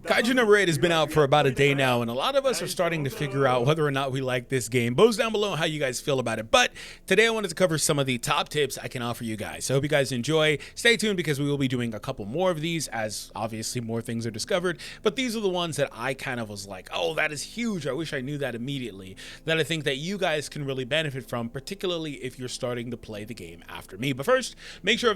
Kaiju number 8 has been out for about a day now, and a lot of us are starting to figure out whether or not we like this game. Post down below how you guys feel about it. But today I wanted to cover some of the top tips I can offer you guys. So I hope you guys enjoy. Stay tuned because we will be doing a couple more of these as obviously more things are discovered. But these are the ones that I kind of was like, oh, that is huge. I wish I knew that immediately. That I think that you guys can really benefit from, particularly if you're starting to play the game after me. But first, make sure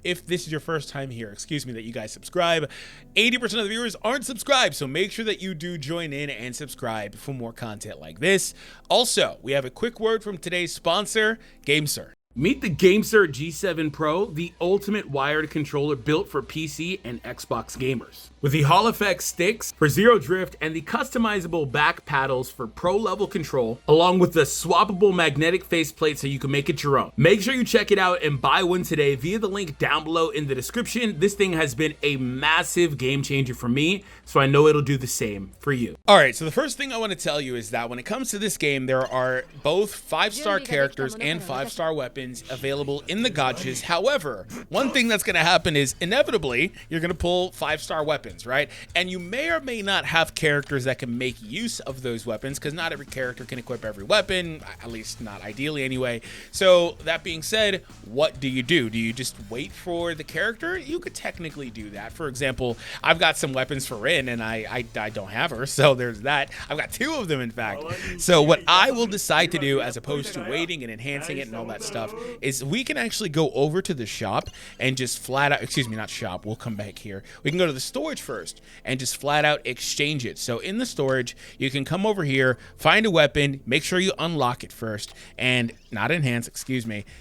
if this is your first time here, that you guys subscribe. 80% of the viewers aren't subscribed, so make sure that you do join in and subscribe for more content like this. Also, we have a quick word from today's sponsor, GameSir. Meet the GameSir G7 Pro, the ultimate wired controller built for PC and Xbox gamers. With the Hall Effect sticks for zero drift and the customizable back paddles for pro level control, along with the swappable magnetic faceplate so you can make it your own. Make sure you check it out and buy one today via the link down below in the description. This thing has been a massive game changer for me, so I know it'll do the same for you. All right, so the first thing I want to tell you is that when it comes to this game, there are both 5-star characters and 5-star weapons available in the gachas. However, one thing that's going to happen is inevitably you're going to pull 5-star weapons, right? And you may or may not have characters that can make use of those weapons, because not every character can equip every weapon, at least not ideally anyway. So that being said, what do? Do you just wait for the character? You could technically do that. For example, I've got some weapons for Rin and I don't have her, so there's that. I've got 2 of them in fact. So what I will decide to do, as opposed to waiting and enhancing it and all that stuff, is we can actually go over to the shop and just flat out, not shop, we'll come back here. We can go to the storage first and just flat out exchange it. So in the storage, you can come over here, find a weapon, make sure you unlock it first, and not enhance,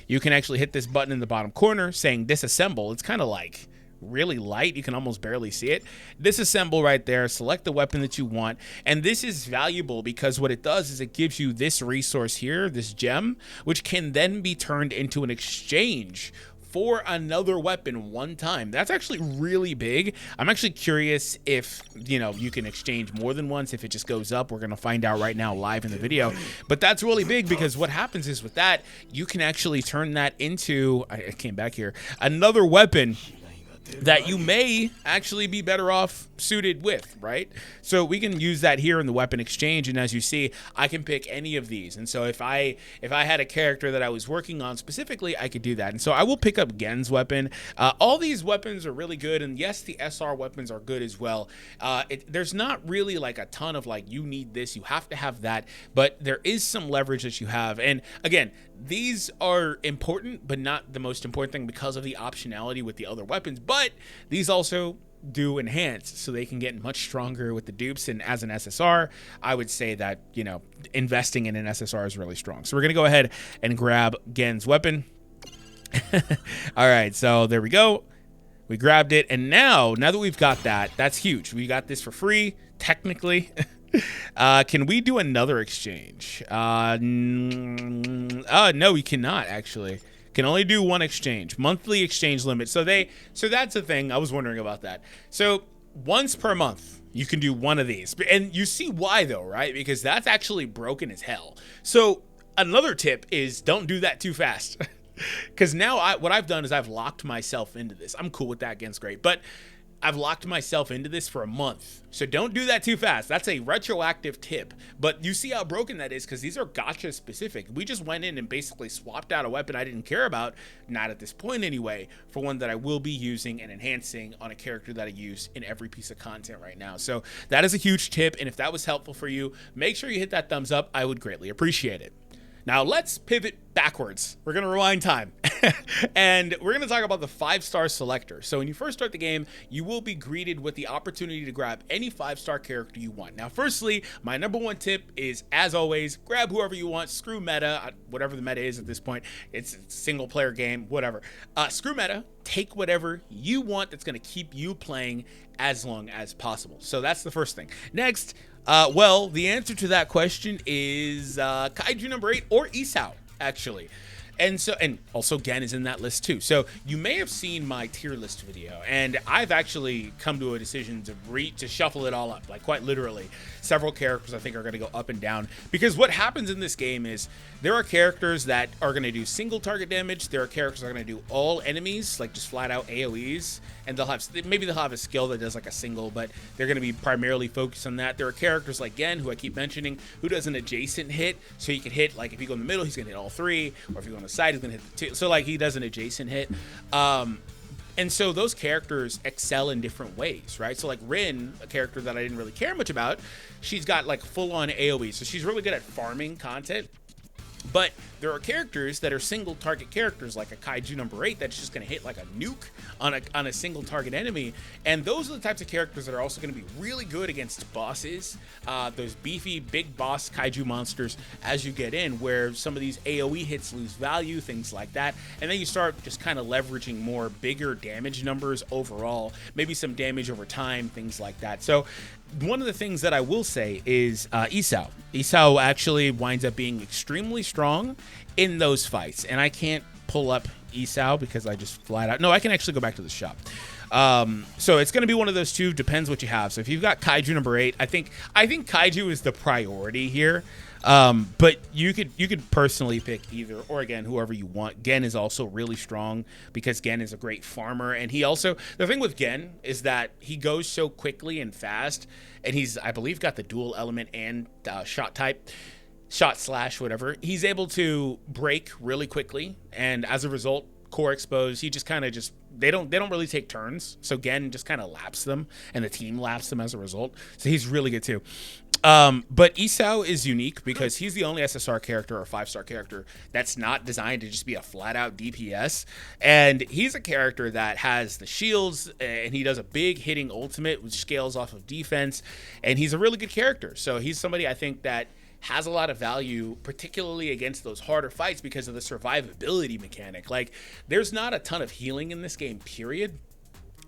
you can actually hit this button in the bottom corner saying disassemble. It's kind of like really light, you can almost barely see it. Disassemble right there, select the weapon that you want, and this is valuable because what it does is it gives you this resource here, this gem, which can then be turned into an exchange for another weapon one time. That's actually really big. I'm actually curious if you can exchange more than once, if it just goes up. We're gonna find out right now live in the video. But that's really big because what happens is with that, you can actually turn that into, I came back here, another weapon that you may actually be better off suited with, right? So we can use that here in the weapon exchange, and as you see, I can pick any of these. And so if I had a character that I was working on specifically, I could do that. And so I will pick up Gen's weapon. All these weapons are really good, and yes, the SR weapons are good as well. There's not really like a ton of like, you need this, you have to have that, but there is some leverage that you have. And again, these are important, but not the most important thing because of the optionality with the other weapons. But these also do enhance, so they can get much stronger with the dupes. And as an SSR, I would say that, investing in an SSR is really strong. So we're going to go ahead and grab Gen's weapon. All right, so there we go. We grabbed it. And now that we've got that, that's huge. We got this for free, technically. Can we do another exchange? No, we cannot actually. Can only do one exchange. Monthly exchange limit. So that's the thing. I was wondering about that. So once per month, you can do one of these. And you see why though, right? Because that's actually broken as hell. So another tip is don't do that too fast. Because now what I've done is I've locked myself into this. I'm cool with that. Against great. But I've locked myself into this for a month. So don't do that too fast. That's a retroactive tip. But you see how broken that is because these are gacha specific. We just went in and basically swapped out a weapon I didn't care about, not at this point anyway, for one that I will be using and enhancing on a character that I use in every piece of content right now. So that is a huge tip. And if that was helpful for you, make sure you hit that thumbs up. I would greatly appreciate it. Now let's pivot backwards. We're gonna rewind time and we're gonna talk about the 5-star selector. So when you first start the game, you will be greeted with the opportunity to grab any 5-star character you want. Now, firstly, my number 1 tip is, as always, grab whoever you want. Screw meta, whatever the meta is at this point. It's a single player game, whatever. Screw meta, take whatever you want that's gonna keep you playing as long as possible. So that's the first thing. Next, well, the answer to that question is Kaiju number 8 or Isao, actually. And also Gen is in that list too. So you may have seen my tier list video, and I've actually come to a decision to shuffle it all up, like quite literally. Several characters I think are going to go up and down, because what happens in this game is there are characters that are going to do single target damage. There are characters that are going to do all enemies, like just flat out AoEs, and they'll have a skill that does like a single, but they're going to be primarily focused on that. There are characters like Gen, who I keep mentioning, who does an adjacent hit, so he can hit, like if you go in the middle, he's going to hit all three, or if you go on the side, he's going to hit the two. So like he does an adjacent hit. And so those characters excel in different ways, right? So like Rin, a character that I didn't really care much about, she's got like full-on AoE, so she's really good at farming content. But there are characters that are single target characters, like a Kaiju number 8, that's just going to hit like a nuke on a single target enemy. And those are the types of characters that are also going to be really good against bosses, those beefy big boss Kaiju monsters as you get in, where some of these AoE hits lose value, things like that. And then you start just kind of leveraging more bigger damage numbers overall, maybe some damage over time, things like that. So one of the things that I will say is Isao. Isao actually winds up being extremely strong in those fights. And I can't pull up Isao because I just flat out... No, I can actually go back to the shop. So it's going to be one of those two, depends what you have. So if you've got Kaiju number 8, I think Kaiju is the priority here. But you could personally pick either, or again, whoever you want. Gen is also really strong because Gen is a great farmer, and he also, the thing with Gen is that he goes so quickly and fast, and he's, I believe, got the dual element and shot type, shot slash whatever. He's able to break really quickly, and as a result, core exposed, he just kind of they don't really take turns, so Gen just kind of laps them, and the team laps them as a result. So he's really good too. But Isao is unique because he's the only SSR character or 5-star character that's not designed to just be a flat-out DPS. And he's a character that has the shields, and he does a big hitting ultimate, which scales off of defense. And he's a really good character. So he's somebody I think that has a lot of value, particularly against those harder fights because of the survivability mechanic. Like, there's not a ton of healing in this game, period.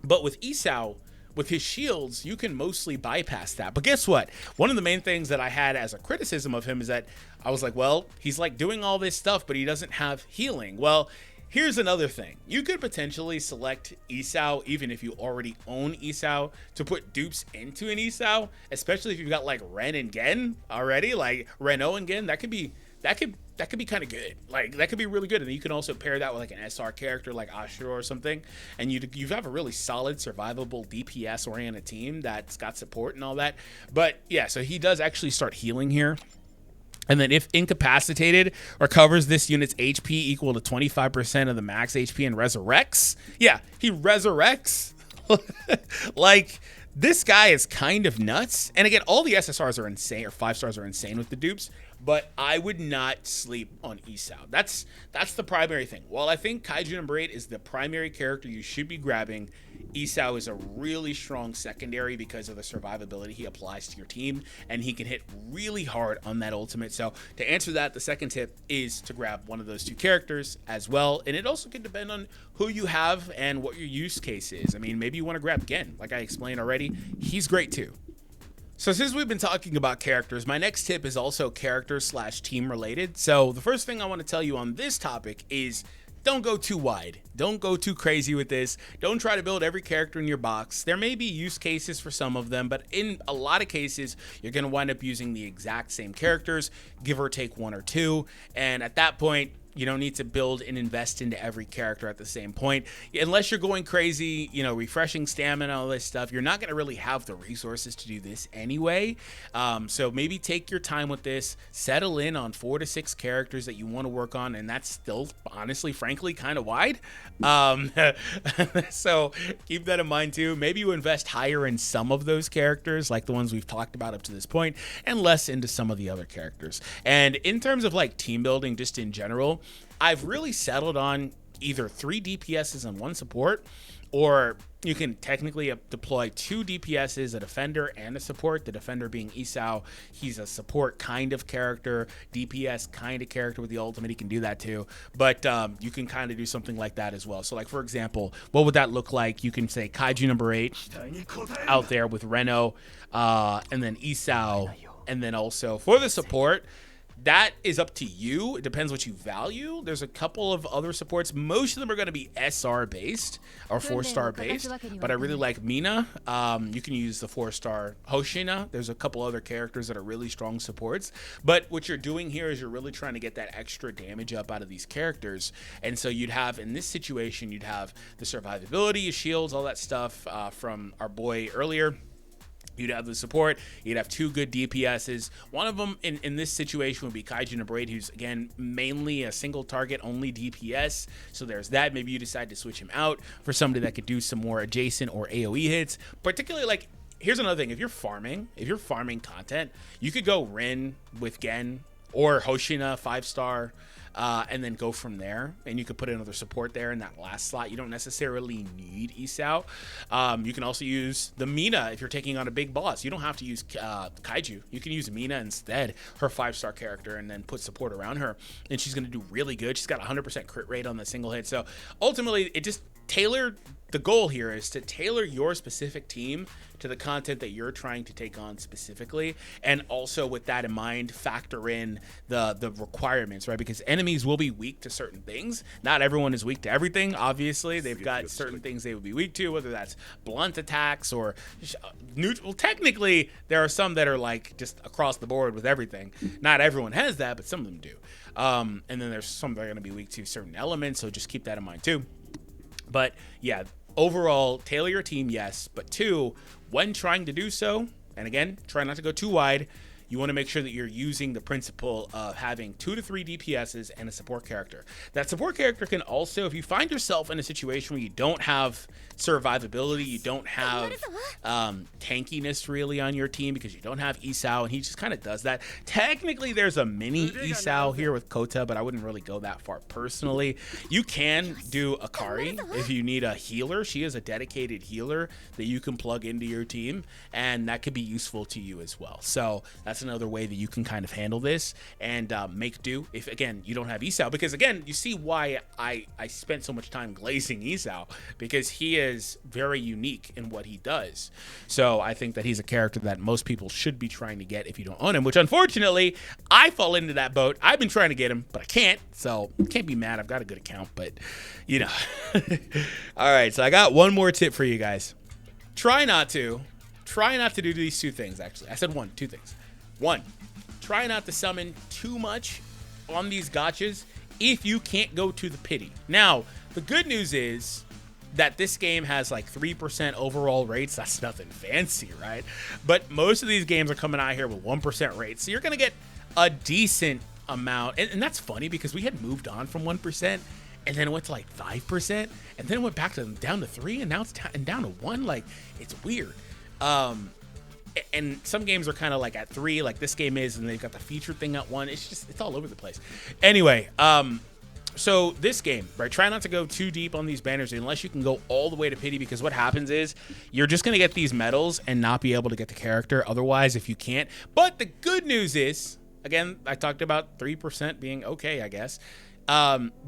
But with Isao, with his shields, you can mostly bypass that. But guess what? One of the main things that I had as a criticism of him is that I was like, well, he's like doing all this stuff, but he doesn't have healing. Well, here's another thing. You could potentially select Isao, even if you already own Isao, to put dupes into an Isao, especially if you've got like Ren and Gen already, like Reno and Gen. That could be kind of good. Like, that could be really good. And then you can also pair that with like an SR character like Ashura or something, and you have a really solid survivable DPS oriented team that's got support and all that. But yeah, so he does actually start healing here. And then if incapacitated, recovers this unit's HP equal to 25% of the max HP and resurrects. Yeah, he resurrects. Like, this guy is kind of nuts. And again, all the SSRs are insane, or 5-stars are insane with the dupes, but I would not sleep on Isao. That's the primary thing. While I think Kaiju number 8 is the primary character you should be grabbing, Isao is a really strong secondary because of the survivability he applies to your team, and he can hit really hard on that ultimate. So to answer that, the second tip is to grab one of those two characters as well. And it also can depend on who you have and what your use case is. I mean, maybe you want to grab Gen, like I explained already. He's great too. So since we've been talking about characters, my next tip is also character/team related. So the first thing I want to tell you on this topic is don't go too wide. Don't go too crazy with this. Don't try to build every character in your box. There may be use cases for some of them, but in a lot of cases, you're going to wind up using the exact same characters, give or take one or two. And at that point, you don't need to build and invest into every character at the same point. Unless you're going crazy, you know, refreshing stamina, all this stuff, you're not going to really have the resources to do this anyway. So maybe take your time with this, settle in on 4 to 6 characters that you want to work on, and that's still, honestly, frankly, kind of wide. So keep that in mind too. Maybe you invest higher in some of those characters, like the ones we've talked about up to this point, and less into some of the other characters. And in terms of like team building, just in general, I've really settled on either 3 DPSs and 1 support, or you can technically deploy 2 DPSs, a defender and a support. The defender being Isao. He's a support kind of character, DPS kind of character with the ultimate. He can do that too. But you can kind of do something like that as well. So like, for example, what would that look like? You can say Kaiju number 8 out there with Reno, and then Isao. And then also for the support, that is up to you. It depends what you value. There's a couple of other supports. Most of them are going to be SR based or 4-star based, but I really like Mina. You can use the 4-star Hoshina. There's a couple other characters that are really strong supports, but what you're doing here is you're really trying to get that extra damage up out of these characters. And so you'd have, in this situation, you'd have the survivability, shields, all that stuff from our boy earlier. You'd have the support. You'd have 2 good DPSs. One of them in this situation would be Kaiju Braid, who's, again, mainly a single target, only DPS. So there's that. Maybe you decide to switch him out for somebody that could do some more adjacent or AoE hits. Particularly, like, here's another thing. If you're farming content, you could go Rin with Gen or Hoshina 5-star. And then go from there, and you could put another support there in that last slot. You don't necessarily need Isao. You can also use the Mina if you're taking on a big boss. You don't have to use Kaiju. You can use Mina instead, her 5-star character, and then put support around her, and she's going to do really good. She's got 100% crit rate on the single hit. So ultimately, it just the goal here is to tailor your specific team to the content that you're trying to take on specifically, and also with that in mind, factor in the requirements, right? Because enemies will be weak to certain things. Not everyone is weak to everything. Obviously, they've got certain things they would be weak to, whether that's blunt attacks or neutral. Technically, there are some that are like just across the board with everything. Not everyone has that, but some of them do. And then there's some that are going to be weak to certain elements, so just keep that in mind too. But yeah, overall, tailor your team, yes. But 2, when trying to do so, and again, try not to go too wide, you want to make sure that you're using the principle of having 2 to 3 DPSs and a support character. That support character can also, if you find yourself in a situation where you don't have survivability, you don't have tankiness really on your team because you don't have Isao, and he just kind of does that. Technically, there's a mini Isao here with Kota, but I wouldn't really go that far personally. You can do Akari if you need a healer. She is a dedicated healer that you can plug into your team, and that could be useful to you as well. So that's another way that you can kind of handle this and make do if, again, you don't have Isao. Because, again, you see why I spent so much time glazing Isao, because he is very unique in what he does. So I think that he's a character that most people should be trying to get if you don't own him, which unfortunately I fall into that boat. I've been trying to get him, but I can't, so can't be mad. I've got a good account, but you know. All right, so I got one more tip for you guys. Try not to do these 2 things. Actually, I said 2 things. 1, try not to summon too much on these gachas if you can't go to the pity. Now, the good news is that this game has like 3% overall rates. That's nothing fancy, right? But most of these games are coming out here with 1% rates. So you're going to get a decent amount. And that's funny because we had moved on from 1% and then it went to like 5% and then it went back to down to 3 and now it's down to 1. Like, it's weird. And some games are kind of like at 3, like this game is, and they've got the feature thing at 1. It's all over the place. Anyway, so this game, right, try not to go too deep on these banners unless you can go all the way to pity, because what happens is you're just going to get these medals and not be able to get the character otherwise if you can't. But the good news is, again, I talked about 3% being okay, I guess.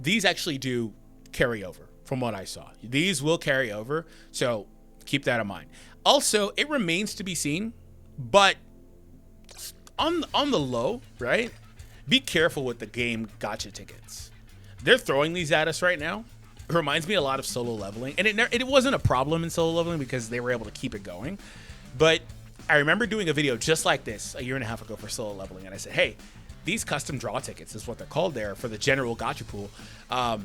These actually do carry over from what I saw. These will carry over, so keep that in mind. Also, it remains to be seen, but on the low, right, be careful with the game gacha tickets. They're throwing these at us right now. It reminds me a lot of solo leveling, and it wasn't a problem in solo leveling because they were able to keep it going. But I remember doing a video just like this a year and a half ago for solo leveling, and I said, hey, these custom draw tickets is what they're called there for the general gacha pool.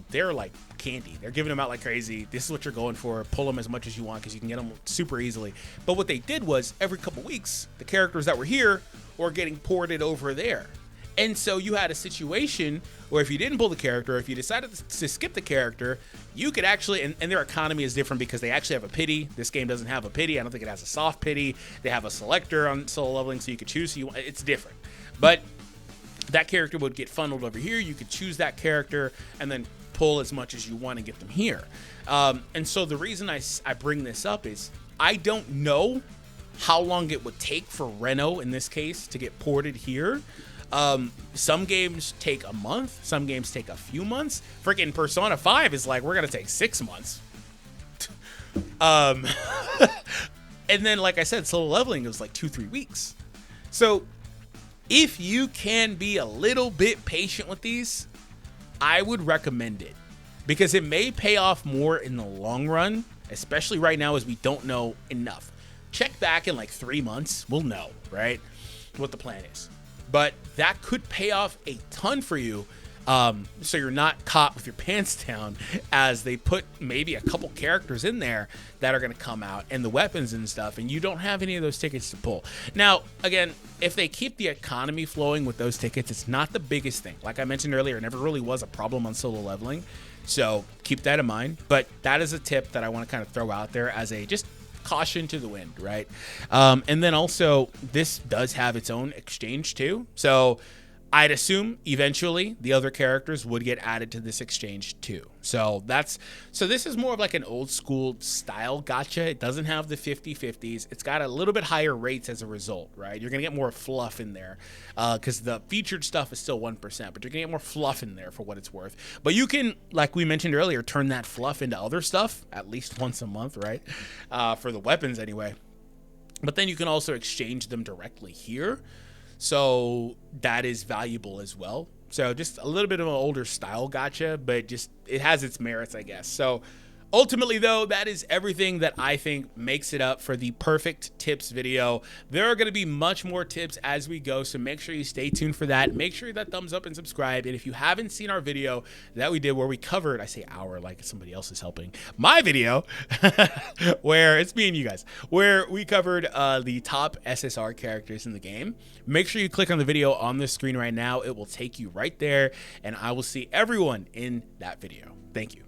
They're like candy. They're giving them out like crazy. This is what you're going for. Pull them as much as you want because you can get them super easily. But what they did was every couple weeks, the characters that were here were getting ported over there. And so you had a situation where if you didn't pull the character, if you decided to skip the character, you could actually, and their economy is different because they actually have a pity. This game doesn't have a pity. I don't think it has a soft pity. They have a selector on solo leveling, so you could choose. It's different. But that character would get funneled over here. You could choose that character and then pull as much as you want and get them here. And so the reason I bring this up is I don't know how long it would take for Reno, in this case, to get ported here. Some games take a month. Some games take a few months. Freaking Persona 5 is like, we're going to take 6 months. And then, like I said, solo leveling was like 2-3 weeks. So If you can be a little bit patient with these, I would recommend it because it may pay off more in the long run, especially right now as we don't know enough. Check back in like 3 months, we'll know, right, what the plan is. But that could pay off a ton for you, so you're not caught with your pants down as they put maybe a couple characters in there that are going to come out and the weapons and stuff, and you don't have any of those tickets to pull. Now, again, if they keep the economy flowing with those tickets, it's not the biggest thing. Like I mentioned earlier, it never really was a problem on solo leveling, so keep that in mind. But that is a tip that I want to kind of throw out there as a just caution to the wind, right? And then also, this does have its own exchange too, so I'd assume eventually the other characters would get added to this exchange too. So this is more of like an old school style gacha. It doesn't have the 50/50s. It's got a little bit higher rates as a result, right? You're gonna get more fluff in there because the featured stuff is still 1%, but you're gonna get more fluff in there for what it's worth. But you can, like we mentioned earlier, turn that fluff into other stuff at least once a month, right? For the weapons anyway. But then you can also exchange them directly here. So that is valuable as well. So just a little bit of an older style gacha, but just it has its merits, I guess. So ultimately, though, that is everything that I think makes it up for the perfect tips video. There are going to be much more tips as we go, so make sure you stay tuned for that. Make sure that thumbs up and subscribe. And if you haven't seen our video that we did where we covered, I say our like somebody else is helping, my video, where it's me and you guys, where we covered the top SSR characters in the game, make sure you click on the video on the screen right now. It will take you right there, and I will see everyone in that video. Thank you.